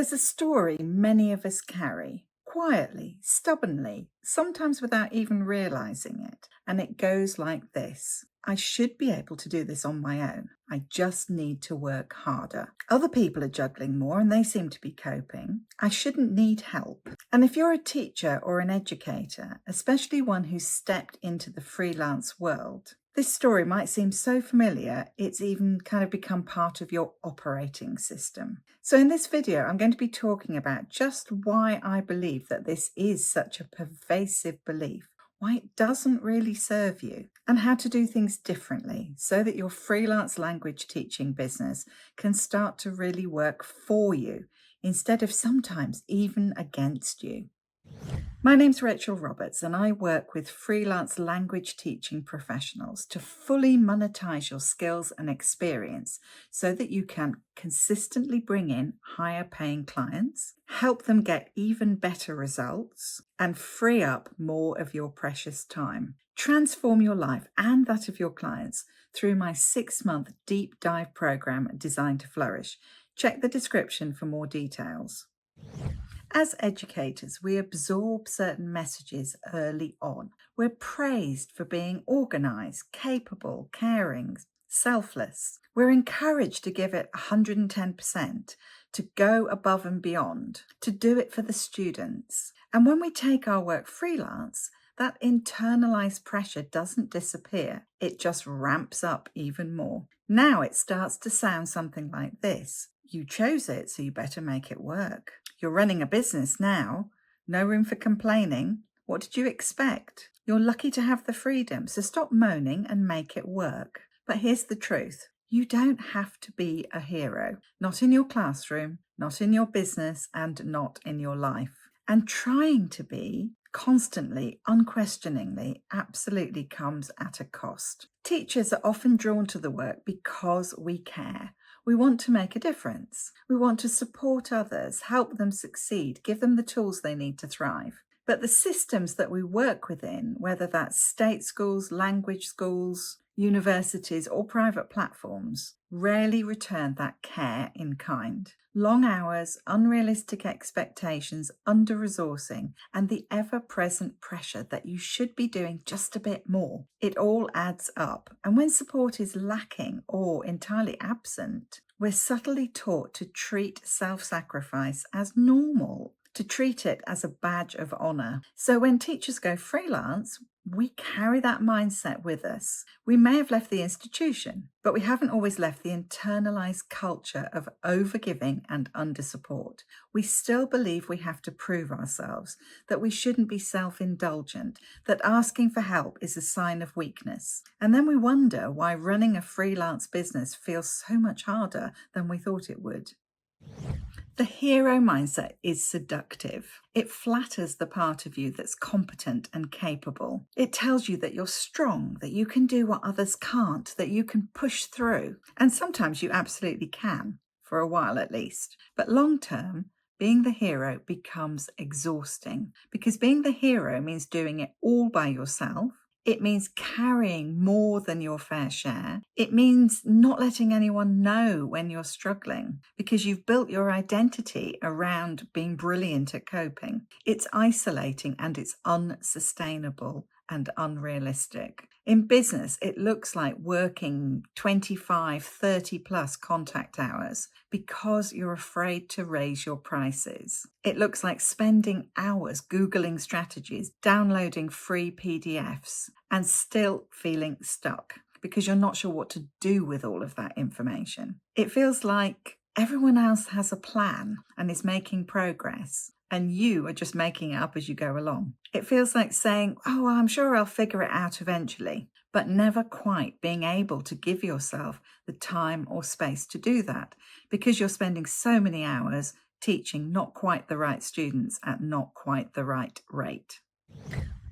There's a story many of us carry, quietly, stubbornly, sometimes without even realizing it. And it goes like this: I should be able to do this on my own. I just need to work harder. Other people are juggling more and they seem to be coping. I shouldn't need help. And if you're a teacher or an educator, especially one who's stepped into the freelance world, this story might seem so familiar, it's even kind of become part of your operating system. So in this video, I'm going to be talking about just why I believe that this is such a pervasive belief, why it doesn't really serve you, and how to do things differently so that your freelance language teaching business can start to really work for you instead of sometimes even against you. My name's Rachel Roberts, and I work with freelance language teaching professionals to fully monetize your skills and experience so that you can consistently bring in higher paying clients, help them get even better results, and free up more of your precious time. Transform your life and that of your clients through my 6-month deep dive program designed to flourish. Check the description for more details. As educators, we absorb certain messages early on. We're praised for being organized, capable, caring, selfless. We're encouraged to give it 110%, to go above and beyond, to do it for the students. And when we take our work freelance, that internalized pressure doesn't disappear. It just ramps up even more. Now it starts to sound something like this: you chose it, so you better make it work. You're running a business now. No room for complaining. What did you expect? You're lucky to have the freedom, so stop moaning and make it work. But here's the truth. You don't have to be a hero. Not in your classroom, not in your business, and not in your life. And trying to be constantly, unquestioningly, absolutely comes at a cost. Teachers are often drawn to the work because we care. We want to make a difference. We want to support others, help them succeed, give them the tools they need to thrive. But the systems that we work within, whether that's state schools, language schools, universities, or private platforms, rarely return that care in kind. Long hours, unrealistic expectations, under-resourcing, and the ever-present pressure that you should be doing just a bit more. It all adds up. And when support is lacking or entirely absent, we're subtly taught to treat self-sacrifice as normal, to treat it as a badge of honor. So when teachers go freelance, we carry that mindset with us. We may have left the institution, but we haven't always left the internalized culture of overgiving and undersupport. We still believe we have to prove ourselves, that we shouldn't be self-indulgent, that asking for help is a sign of weakness. And then we wonder why running a freelance business feels so much harder than we thought it would. The hero mindset is seductive. It flatters the part of you that's competent and capable. It tells you that you're strong, that you can do what others can't, that you can push through. And sometimes you absolutely can, for a while at least. But long term, being the hero becomes exhausting, because being the hero means doing it all by yourself. It means carrying more than your fair share. It means not letting anyone know when you're struggling because you've built your identity around being brilliant at coping. It's isolating and it's unsustainable and unrealistic. In business, it looks like working 25, 30 plus contact hours because you're afraid to raise your prices. It looks like spending hours Googling strategies, downloading free PDFs, and still feeling stuck because you're not sure what to do with all of that information. It feels like everyone else has a plan and is making progress, and you are just making it up as you go along. It feels like saying, oh, I'm sure I'll figure it out eventually, but never quite being able to give yourself the time or space to do that because you're spending so many hours teaching not quite the right students at not quite the right rate.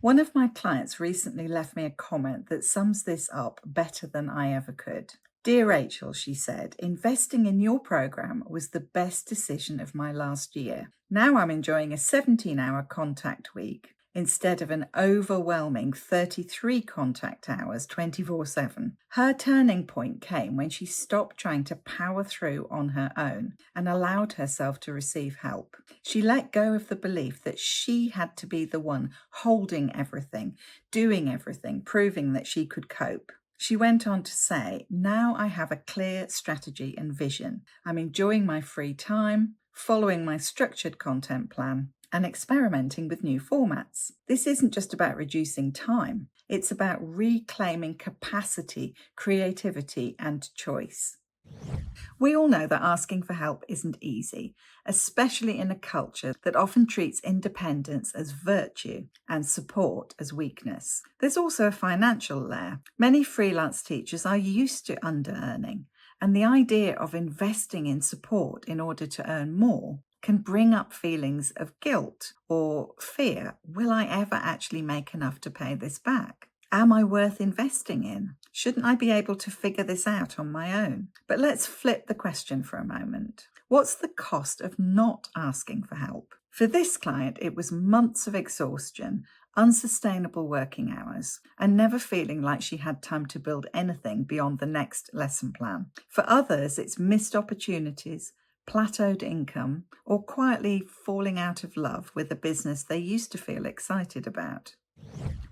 One of my clients recently left me a comment that sums this up better than I ever could. Dear Rachel, she said, investing in your program was the best decision of my last year. Now I'm enjoying a 17-hour contact week, instead of an overwhelming 33 contact hours 24/7. Her turning point came when she stopped trying to power through on her own and allowed herself to receive help. She let go of the belief that she had to be the one holding everything, doing everything, proving that she could cope. She went on to say, "Now I have a clear strategy and vision. I'm enjoying my free time, following my structured content plan, and experimenting with new formats. This isn't just about reducing time, it's about reclaiming capacity, creativity, and choice." We all know that asking for help isn't easy, especially in a culture that often treats independence as virtue and support as weakness. There's also a financial layer. Many freelance teachers are used to under-earning, and the idea of investing in support in order to earn more can bring up feelings of guilt or fear. Will I ever actually make enough to pay this back? Am I worth investing in? Shouldn't I be able to figure this out on my own? But let's flip the question for a moment. What's the cost of not asking for help? For this client, it was months of exhaustion, unsustainable working hours, and never feeling like she had time to build anything beyond the next lesson plan. For others, it's missed opportunities, plateaued income, or quietly falling out of love with a business they used to feel excited about.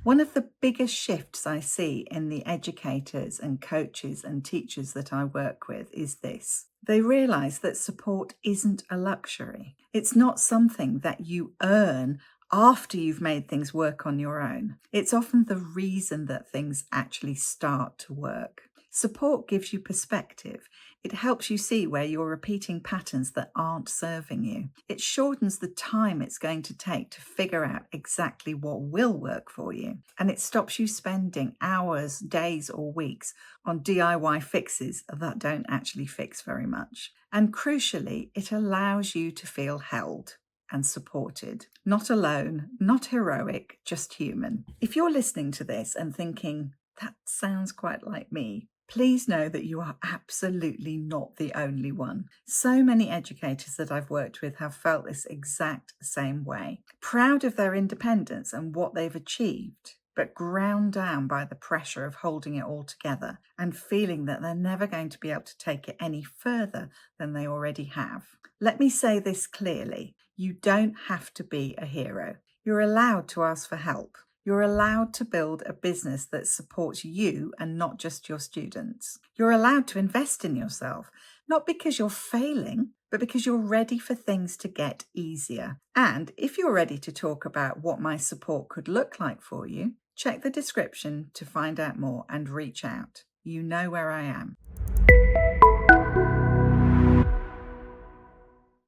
One of the biggest shifts I see in the educators and coaches and teachers that I work with is this. They realize that support isn't a luxury. It's not something that you earn after you've made things work on your own. It's often the reason that things actually start to work. Support gives you perspective. It helps you see where you're repeating patterns that aren't serving you. It shortens the time it's going to take to figure out exactly what will work for you. And it stops you spending hours, days, or weeks on DIY fixes that don't actually fix very much. And crucially, it allows you to feel held and supported. Not alone, not heroic, just human. If you're listening to this and thinking, that sounds quite like me, please know that you are absolutely not the only one. So many educators that I've worked with have felt this exact same way. Proud of their independence and what they've achieved, but ground down by the pressure of holding it all together and feeling that they're never going to be able to take it any further than they already have. Let me say this clearly. You don't have to be a hero. You're allowed to ask for help. You're allowed to build a business that supports you and not just your students. You're allowed to invest in yourself, not because you're failing, but because you're ready for things to get easier. And if you're ready to talk about what my support could look like for you, check the description to find out more and reach out. You know where I am.